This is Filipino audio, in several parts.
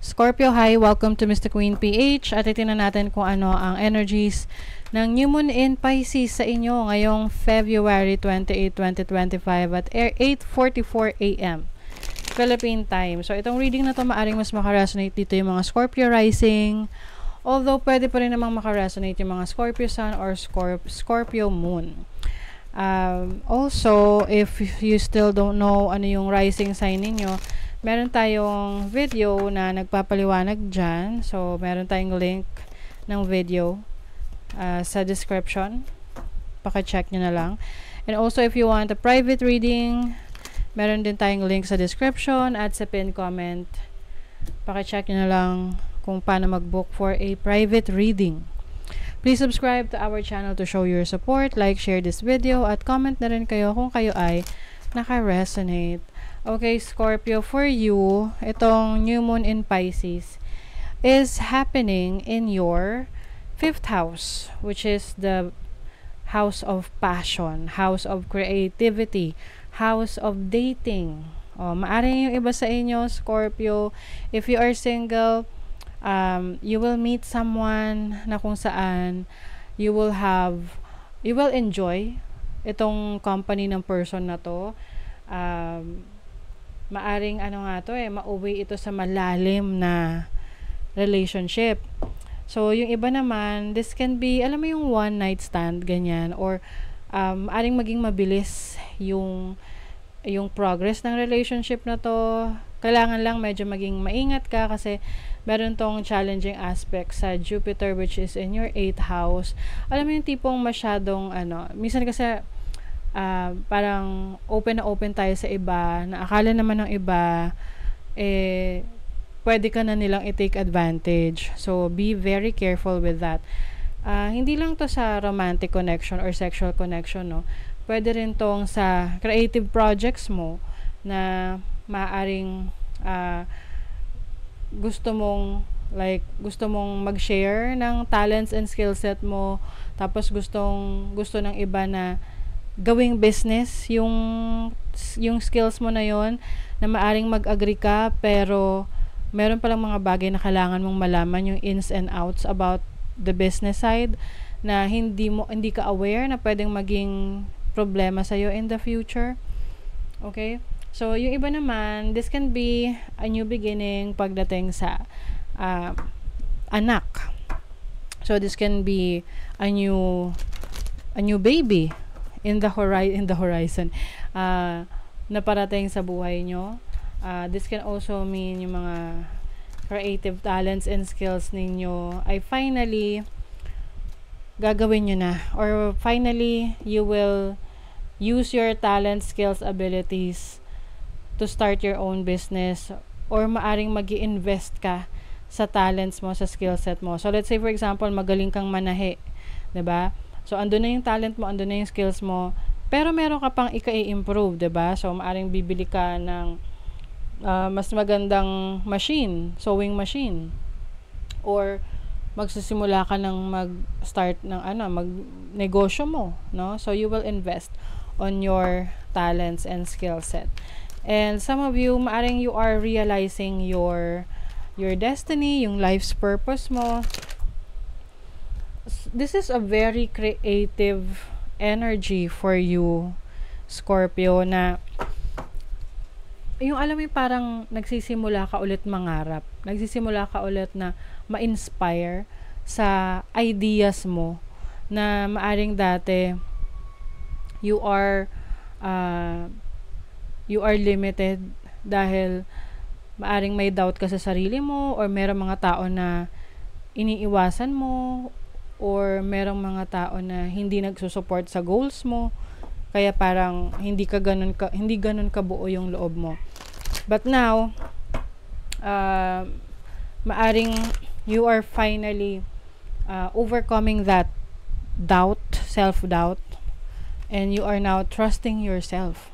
Scorpio, hi! Welcome to Mr. Queen PH at itinan natin kung ano ang energies ng New Moon in Pisces sa inyo ngayong February 28, 2025 at 8:44 AM Philippine time. So itong reading na to maaring mas makaresonate dito yung mga Scorpio rising, although pwede pa rin namang makaresonate yung mga Scorpio sun or Scorpio moon. Also, if you still don't know ano yung rising sign ninyo, meron tayong video na nagpapaliwanag dyan. So, meron tayong link ng video sa description. Paka-check nyo na lang. And also, if you want a private reading, meron din tayong link sa description at sa pin comment. Paka-check nyo na lang kung paano mag-book for a private reading. Please subscribe to our channel to show your support. Like, share this video at comment na rin kayo kung kayo ay naka-resonate. Okay, Scorpio, for you, itong New Moon in Pisces is happening in your 5th house, which is the house of passion, house of creativity, house of dating. Maaring yung iba sa inyo, Scorpio, if you are single, you will meet someone na kung saan you will enjoy itong company ng person na to. Maaring mauwi ito sa malalim na relationship. So yung iba naman, this can be, alam mo yung one night stand, ganyan, or maaring maging mabilis yung progress ng relationship na to. Kailangan lang medyo maging maingat ka kasi meron tong challenging aspect sa Jupiter, which is in your 8th house. Alam mo yung tipong masyadong minsan kasi parang open na open tayo sa iba, na akala naman ng iba pwede ka na nilang i-take advantage. So be very careful with that. Hindi lang to sa romantic connection or sexual connection, no? Pwede rin tong sa creative projects mo na maaring gusto mong mag-share ng talents and skill set mo, tapos gusto ng iba na gawing business yung skills mo na yon, na maaring mag-agree ka pero meron palang mga bagay na kailangan mong malaman, yung ins and outs about the business side, na hindi ka aware na pwedeng maging problema sa iyo in the future. Okay? So, yung iba naman, this can be a new beginning pagdating sa anak. So, this can be a new baby in the horizon na parating sa buhay nyo. This can also mean yung mga creative talents and skills ninyo ay finally gagawin nyo na, or finally you will use your talent, skills, abilities to start your own business, or maaring mag-i-invest ka sa talents mo, sa skill set mo. So let's say for example, magaling kang manahe, 'di ba? So andun na yung talent mo, andun na yung skills mo, pero meron ka pang i-improve, 'di ba? So maaring bibili ka ng mas magandang machine, sewing machine, or magsisimula ka ng mag-start ng mag-negosyo mo, no? So you will invest on your talents and skill set. And some of you, maaring you are realizing your destiny, yung life's purpose mo. This is a very creative energy for you, Scorpio, na yung alam mo parang nagsisimula ka ulit mangarap, nagsisimula ka ulit na ma-inspire sa ideas mo na maaring dati you are limited dahil maaring may doubt ka sa sarili mo, or merong mga tao na iniiwasan mo, or merong mga tao na hindi nagsusupport sa goals mo, kaya parang hindi ganun kabuo yung loob mo. But now maaring you are finally overcoming that doubt, self-doubt, and you are now trusting yourself.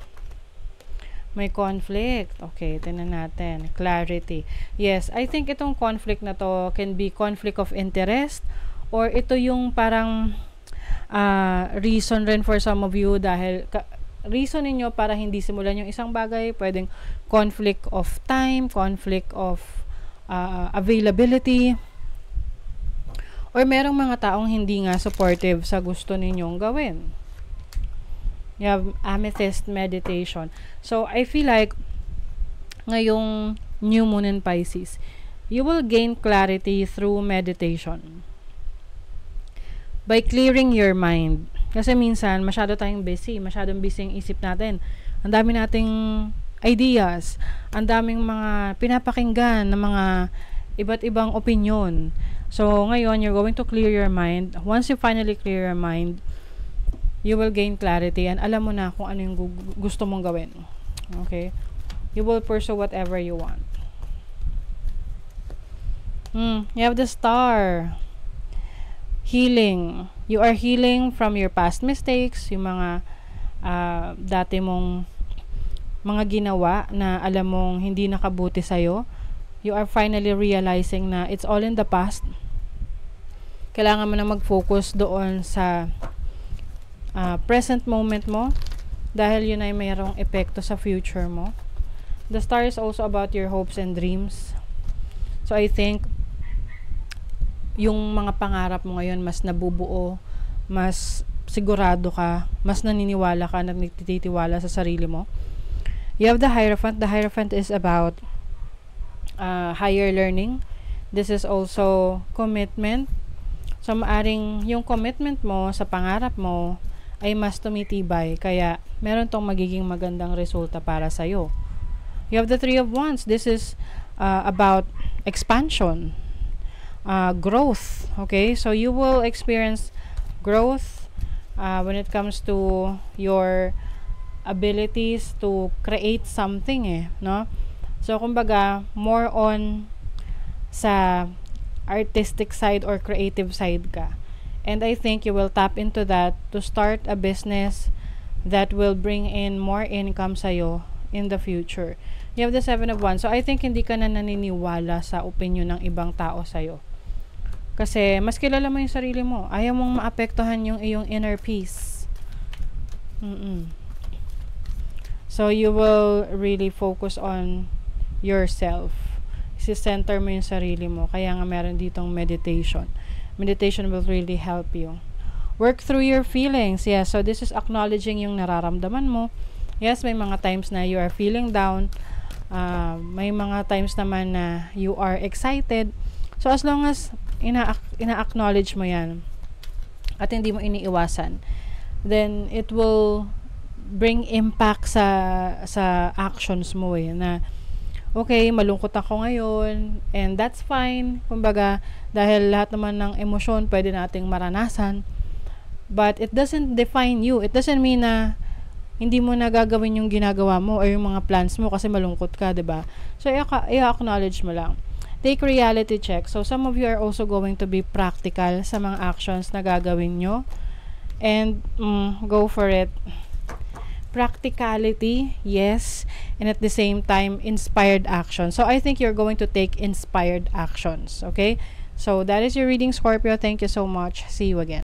May conflict. Okay, tingnan natin. Clarity. Yes, I think itong conflict na to can be conflict of interest, or ito yung parang reason rin for some of you, dahil reason ninyo para hindi simulan yung isang bagay. Pwedeng conflict of time, conflict of availability, or merong mga taong hindi nga supportive sa gusto ninyong gawin. You have Amethyst meditation. So, I feel like ngayong new moon in Pisces, you will gain clarity through meditation. By clearing your mind. Kasi minsan, masyado tayong busy. Masyadong busy yung isip natin. Ang dami nating ideas. Ang daming mga pinapakinggan ng mga iba't ibang opinion. So, ngayon, you're going to clear your mind. Once you finally clear your mind, you will gain clarity and alam mo na kung ano yung gusto mong gawin. Okay? You will pursue whatever you want. You have the Star. Healing. You are healing from your past mistakes, yung mga dati mong mga ginawa na alam mong hindi nakabuti sa'yo. You are finally realizing na it's all in the past. Kailangan mo na mag-focus doon sa present moment mo dahil yun ay mayroong epekto sa future mo. The Star is also about your hopes and dreams. So I think yung mga pangarap mo ngayon mas nabubuo, mas sigurado ka, mas naniniwala ka, nagtitiwala sa sarili mo. You have the Hierophant. The Hierophant is about higher learning. This is also commitment. So maaring yung commitment mo sa pangarap mo ay mas tumitibay, kaya meron tong magiging magandang resulta para sa'yo. You have the Three of Wands. This is about expansion, growth. Okay, so you will experience growth when it comes to your abilities to create something, no? So kumbaga, more on sa artistic side or creative side ka. And I think you will tap into that to start a business that will bring in more income sa'yo in the future. You have the Seven of Wands. So, I think hindi ka na naniniwala sa opinion ng ibang tao sa'yo. Kasi, mas kilala mo yung sarili mo. Ayaw mong maapektuhan yung iyong inner peace. So, you will really focus on yourself. Isi-center mo yung sarili mo. Kaya nga meron ditong meditation. Meditation will really help you. Work through your feelings. Yes, so this is acknowledging yung nararamdaman mo. Yes, may mga times na you are feeling down. May mga times naman na you are excited. So as long as ina-acknowledge mo yan at hindi mo iniiwasan, then it will bring impact sa actions mo na okay, malungkot ako ngayon, and that's fine. Kumbaga, dahil lahat naman ng emosyon pwede nating maranasan. But it doesn't define you. It doesn't mean na hindi mo na gagawin yung ginagawa mo or yung mga plans mo kasi malungkot ka, diba? So, i-acknowledge mo lang. Take reality check. So, some of you are also going to be practical sa mga actions na gagawin nyo. And, go for it. Practicality, yes, and at the same time, inspired action. So, I think you're going to take inspired actions, okay? So, that is your reading, Scorpio. Thank you so much. See you again.